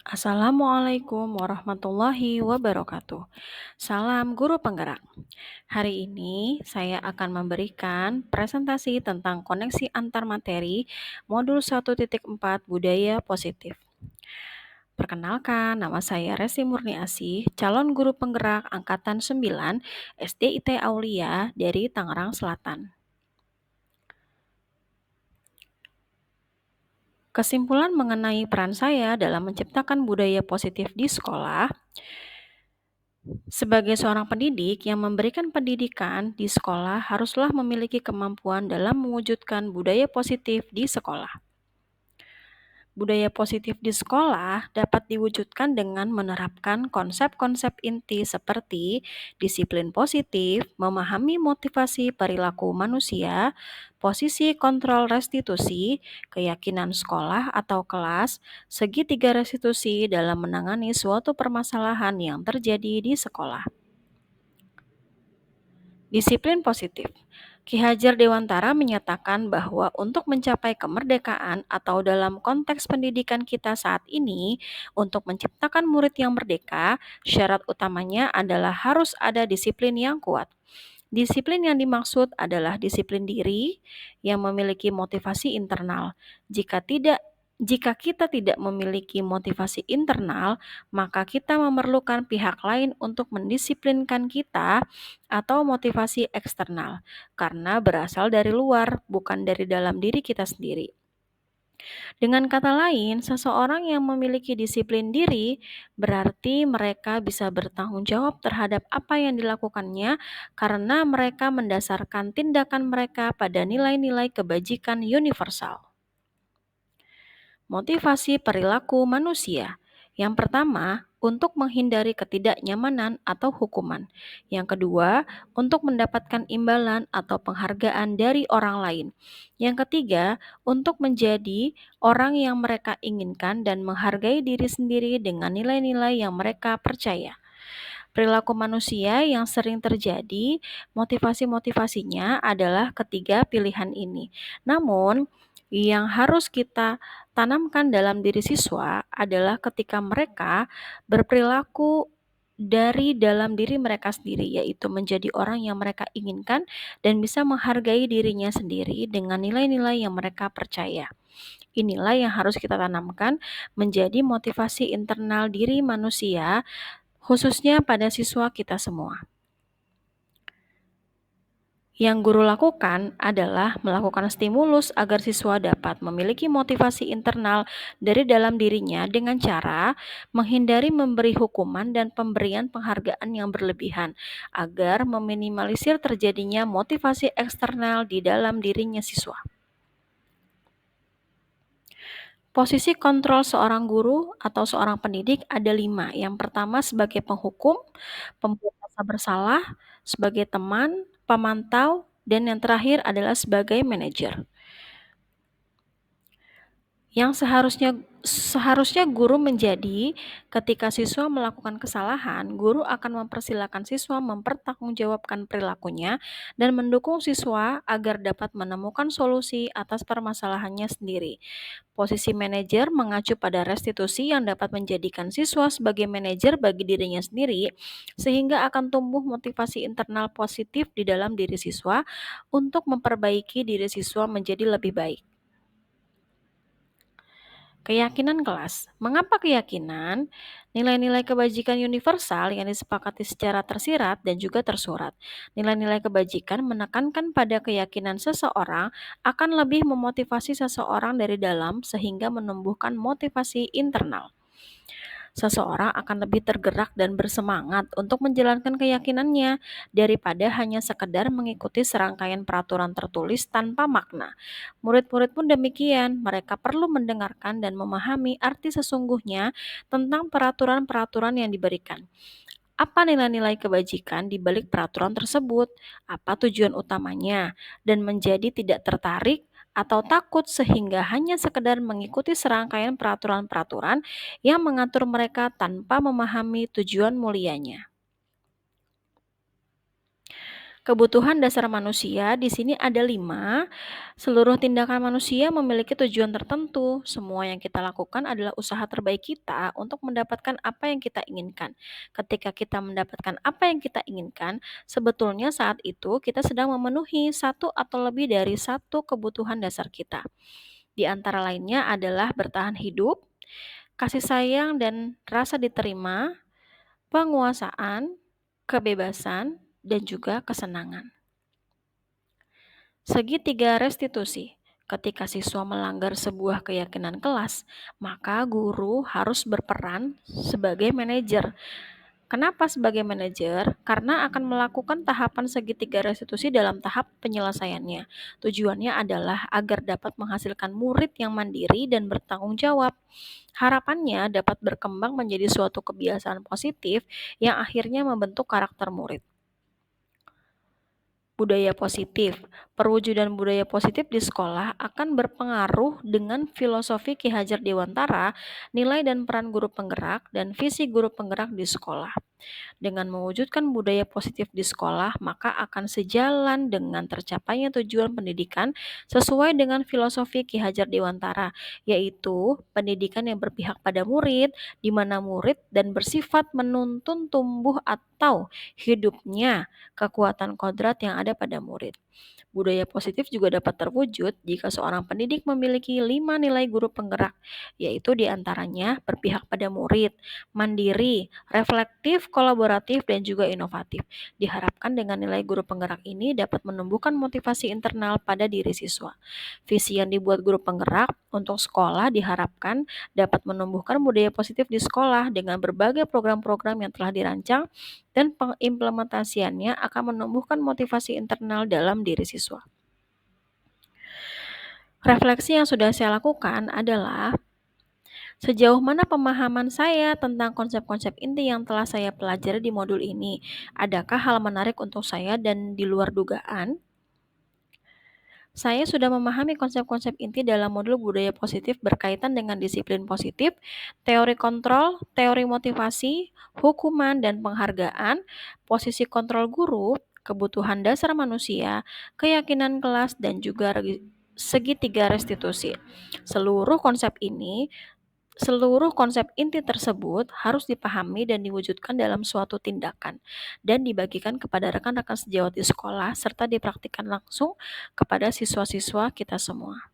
Assalamualaikum warahmatullahi wabarakatuh. Salam guru penggerak. Hari ini saya akan memberikan presentasi tentang koneksi antar materi modul 1.4 Budaya Positif. Perkenalkan, nama saya Resi Murni Asih, calon guru penggerak angkatan 9 SDIT Aulia dari Tangerang Selatan. Kesimpulan mengenai peran saya dalam menciptakan budaya positif di sekolah. Sebagai seorang pendidik yang memberikan pendidikan di sekolah haruslah memiliki kemampuan dalam mewujudkan budaya positif di sekolah. Budaya positif di sekolah dapat diwujudkan dengan menerapkan konsep-konsep inti seperti disiplin positif, memahami motivasi perilaku manusia, posisi kontrol restitusi, keyakinan sekolah atau kelas, segitiga restitusi dalam menangani suatu permasalahan yang terjadi di sekolah. Disiplin positif. Ki Hajar Dewantara menyatakan bahwa untuk mencapai kemerdekaan atau dalam konteks pendidikan kita saat ini, untuk menciptakan murid yang merdeka, syarat utamanya adalah harus ada disiplin yang kuat. Disiplin yang dimaksud adalah disiplin diri yang memiliki motivasi internal. Jika kita tidak memiliki motivasi internal, maka kita memerlukan pihak lain untuk mendisiplinkan kita atau motivasi eksternal, karena berasal dari luar, bukan dari dalam diri kita sendiri. Dengan kata lain, seseorang yang memiliki disiplin diri berarti mereka bisa bertanggung jawab terhadap apa yang dilakukannya karena mereka mendasarkan tindakan mereka pada nilai-nilai kebajikan universal. Motivasi perilaku manusia. Yang pertama, untuk menghindari ketidaknyamanan atau hukuman. Yang kedua, untuk mendapatkan imbalan atau penghargaan dari orang lain. Yang ketiga, untuk menjadi orang yang mereka inginkan dan menghargai diri sendiri dengan nilai-nilai yang mereka percaya. Perilaku manusia yang sering terjadi, motivasi-motivasinya adalah ketiga pilihan ini. Namun, yang harus kita tanamkan dalam diri siswa adalah ketika mereka berperilaku dari dalam diri mereka sendiri, yaitu menjadi orang yang mereka inginkan dan bisa menghargai dirinya sendiri dengan nilai-nilai yang mereka percaya. Inilah yang harus kita tanamkan menjadi motivasi internal diri manusia, khususnya pada siswa kita semua. Yang guru lakukan adalah melakukan stimulus agar siswa dapat memiliki motivasi internal dari dalam dirinya dengan cara menghindari memberi hukuman dan pemberian penghargaan yang berlebihan agar meminimalisir terjadinya motivasi eksternal di dalam dirinya siswa. Posisi kontrol seorang guru atau seorang pendidik ada 5. Yang pertama sebagai penghukum, pembuat rasa bersalah, sebagai teman, pemantau, dan yang terakhir adalah sebagai manajer. Yang seharusnya guru menjadi ketika siswa melakukan kesalahan, guru akan mempersilahkan siswa mempertanggungjawabkan perilakunya dan mendukung siswa agar dapat menemukan solusi atas permasalahannya sendiri. Posisi manajer mengacu pada restitusi yang dapat menjadikan siswa sebagai manajer bagi dirinya sendiri, sehingga akan tumbuh motivasi internal positif di dalam diri siswa untuk memperbaiki diri siswa menjadi lebih baik. Keyakinan kelas. Mengapa keyakinan? Nilai-nilai kebajikan universal yang disepakati secara tersirat dan juga tersurat. Nilai-nilai kebajikan menekankan pada keyakinan seseorang akan lebih memotivasi seseorang dari dalam sehingga menumbuhkan motivasi internal. Seseorang akan lebih tergerak dan bersemangat untuk menjalankan keyakinannya daripada hanya sekedar mengikuti serangkaian peraturan tertulis tanpa makna. Murid-murid pun demikian, mereka perlu mendengarkan dan memahami arti sesungguhnya tentang peraturan-peraturan yang diberikan. Apa nilai-nilai kebajikan di balik peraturan tersebut? Apa tujuan utamanya? Dan menjadi tidak tertarik atau takut sehingga hanya sekedar mengikuti serangkaian peraturan-peraturan yang mengatur mereka tanpa memahami tujuan mulianya. Kebutuhan dasar manusia di sini ada 5. Seluruh tindakan manusia memiliki tujuan tertentu. Semua yang kita lakukan adalah usaha terbaik kita untuk mendapatkan apa yang kita inginkan. Ketika kita mendapatkan apa yang kita inginkan, sebetulnya saat itu kita sedang memenuhi satu atau lebih dari satu kebutuhan dasar kita. Di antara lainnya adalah bertahan hidup, kasih sayang dan rasa diterima, penguasaan, kebebasan, dan juga kesenangan. Segitiga restitusi. Ketika siswa melanggar sebuah keyakinan kelas, maka guru harus berperan sebagai manajer. Kenapa sebagai manajer? Karena akan melakukan tahapan segitiga restitusi dalam tahap penyelesaiannya. Tujuannya adalah agar dapat menghasilkan murid yang mandiri dan bertanggung jawab. Harapannya dapat berkembang menjadi suatu kebiasaan positif yang akhirnya membentuk karakter murid. Budaya positif. Perwujudan budaya positif di sekolah akan berpengaruh dengan filosofi Ki Hajar Dewantara, nilai dan peran guru penggerak, dan visi guru penggerak di sekolah. Dengan mewujudkan budaya positif di sekolah, maka akan sejalan dengan tercapainya tujuan pendidikan sesuai dengan filosofi Ki Hajar Dewantara, yaitu pendidikan yang berpihak pada murid, di mana murid dan bersifat menuntun tumbuh atau hidupnya kekuatan kodrat yang ada pada murid. Budaya positif juga dapat terwujud jika seorang pendidik memiliki 5 nilai guru penggerak, yaitu diantaranya berpihak pada murid, mandiri, reflektif, kolaboratif, dan juga inovatif. Diharapkan dengan nilai guru penggerak ini dapat menumbuhkan motivasi internal pada diri siswa. Visi yang dibuat guru penggerak untuk sekolah diharapkan dapat menumbuhkan budaya positif di sekolah dengan berbagai program-program yang telah dirancang dan pengimplementasiannya akan menumbuhkan motivasi internal dalam diri siswa. Refleksi yang sudah saya lakukan adalah sejauh mana pemahaman saya tentang konsep-konsep inti yang telah saya pelajari di modul ini. Adakah hal menarik untuk saya dan di luar dugaan? Saya sudah memahami konsep-konsep inti dalam modul budaya positif berkaitan dengan disiplin positif, teori kontrol, teori motivasi, hukuman dan penghargaan, posisi kontrol guru, kebutuhan dasar manusia, keyakinan kelas, dan juga segitiga restitusi. Seluruh konsep inti tersebut harus dipahami dan diwujudkan dalam suatu tindakan dan dibagikan kepada rekan-rekan sejawat di sekolah serta dipraktikkan langsung kepada siswa-siswa kita semua.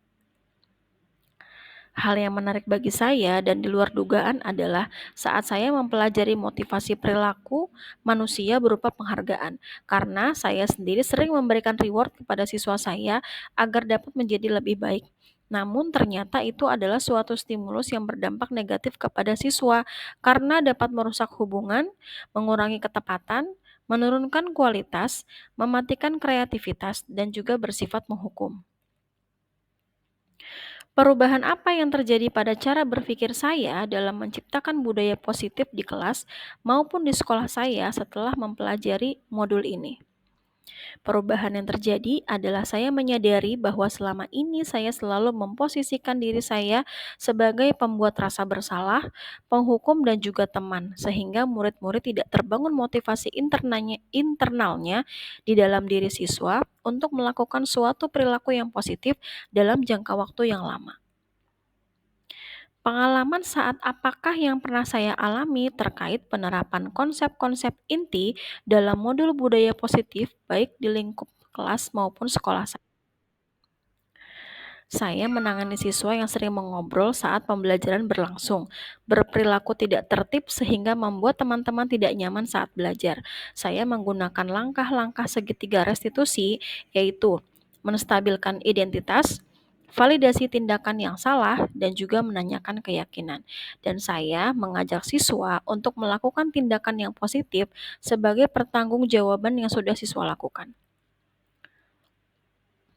Hal yang menarik bagi saya dan di luar dugaan adalah saat saya mempelajari motivasi perilaku manusia berupa penghargaan, karena saya sendiri sering memberikan reward kepada siswa saya agar dapat menjadi lebih baik. Namun ternyata itu adalah suatu stimulus yang berdampak negatif kepada siswa karena dapat merusak hubungan, mengurangi ketepatan, menurunkan kualitas, mematikan kreativitas, dan juga bersifat menghukum. Perubahan apa yang terjadi pada cara berpikir saya dalam menciptakan budaya positif di kelas maupun di sekolah saya setelah mempelajari modul ini? Perubahan yang terjadi adalah saya menyadari bahwa selama ini saya selalu memposisikan diri saya sebagai pembuat rasa bersalah, penghukum, dan juga teman, sehingga murid-murid tidak terbangun motivasi internalnya di dalam diri siswa untuk melakukan suatu perilaku yang positif dalam jangka waktu yang lama. Pengalaman saat apakah yang pernah saya alami terkait penerapan konsep-konsep inti dalam modul budaya positif baik di lingkup kelas maupun sekolah saya. Saya menangani siswa yang sering mengobrol saat pembelajaran berlangsung, berperilaku tidak tertib sehingga membuat teman-teman tidak nyaman saat belajar. Saya menggunakan langkah-langkah segitiga restitusi, yaitu menstabilkan identitas, validasi tindakan yang salah, dan juga menanyakan keyakinan. Dan saya mengajak siswa untuk melakukan tindakan yang positif sebagai pertanggungjawaban yang sudah siswa lakukan.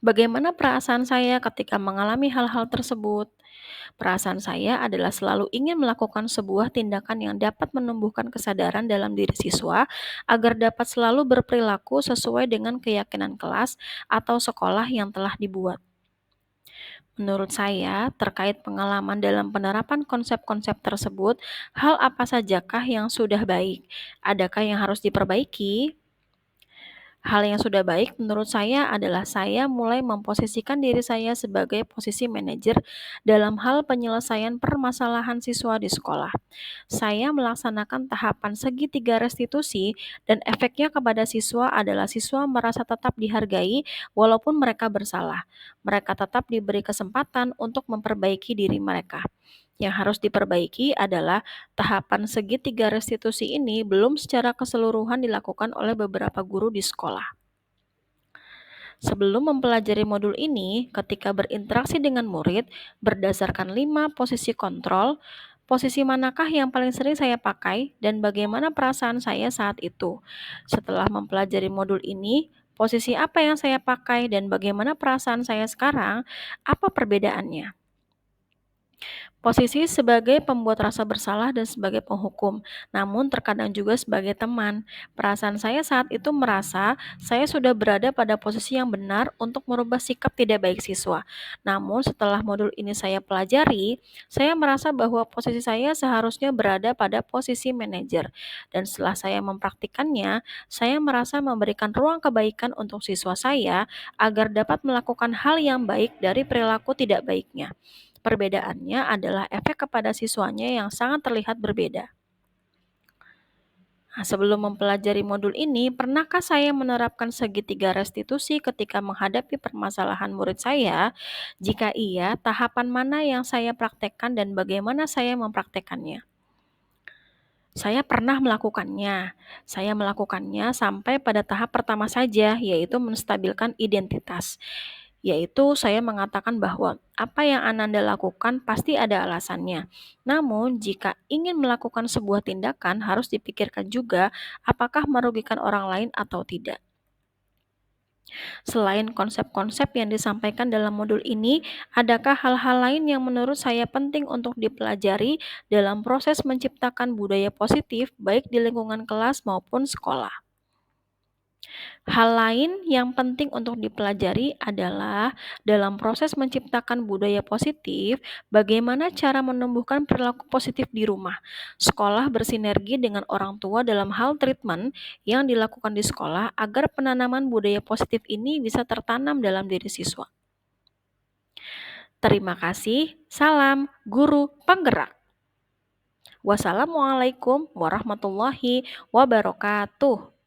Bagaimana perasaan saya ketika mengalami hal-hal tersebut? Perasaan saya adalah selalu ingin melakukan sebuah tindakan yang dapat menumbuhkan kesadaran dalam diri siswa agar dapat selalu berperilaku sesuai dengan keyakinan kelas atau sekolah yang telah dibuat. Menurut saya, terkait pengalaman dalam penerapan konsep-konsep tersebut, hal apa sajakah yang sudah baik? Adakah yang harus diperbaiki? Hal yang sudah baik menurut saya adalah saya mulai memposisikan diri saya sebagai posisi manajer dalam hal penyelesaian permasalahan siswa di sekolah. Saya melaksanakan tahapan segitiga restitusi dan efeknya kepada siswa adalah siswa merasa tetap dihargai walaupun mereka bersalah. Mereka tetap diberi kesempatan untuk memperbaiki diri mereka. Yang harus diperbaiki adalah tahapan segitiga restitusi ini belum secara keseluruhan dilakukan oleh beberapa guru di sekolah. Sebelum mempelajari modul ini, ketika berinteraksi dengan murid, berdasarkan 5 posisi kontrol, posisi manakah yang paling sering saya pakai dan bagaimana perasaan saya saat itu. Setelah mempelajari modul ini, posisi apa yang saya pakai dan bagaimana perasaan saya sekarang, apa perbedaannya? Posisi sebagai pembuat rasa bersalah dan sebagai penghukum, namun terkadang juga sebagai teman. Perasaan saya saat itu merasa saya sudah berada pada posisi yang benar untuk merubah sikap tidak baik siswa. Namun setelah modul ini saya pelajari, saya merasa bahwa posisi saya seharusnya berada pada posisi manajer. Dan setelah saya mempraktikannya, saya merasa memberikan ruang kebaikan untuk siswa saya agar dapat melakukan hal yang baik dari perilaku tidak baiknya. Perbedaannya adalah efek kepada siswanya yang sangat terlihat berbeda. Nah, sebelum mempelajari modul ini, pernahkah saya menerapkan segitiga restitusi ketika menghadapi permasalahan murid saya? Jika iya, tahapan mana yang saya praktekkan dan bagaimana saya mempraktekannya? Saya pernah melakukannya. Saya melakukannya sampai pada tahap pertama saja, yaitu menstabilkan identitas. Yaitu saya mengatakan bahwa apa yang Ananda lakukan pasti ada alasannya. Namun, jika ingin melakukan sebuah tindakan harus dipikirkan juga apakah merugikan orang lain atau tidak. Selain konsep-konsep yang disampaikan dalam modul ini, adakah hal-hal lain yang menurut saya penting untuk dipelajari dalam proses menciptakan budaya positif baik di lingkungan kelas maupun sekolah? Hal lain yang penting untuk dipelajari adalah dalam proses menciptakan budaya positif, bagaimana cara menumbuhkan perilaku positif di rumah. Sekolah bersinergi dengan orang tua dalam hal treatment yang dilakukan di sekolah agar penanaman budaya positif ini bisa tertanam dalam diri siswa. Terima kasih. Salam guru penggerak. Wassalamualaikum warahmatullahi wabarakatuh.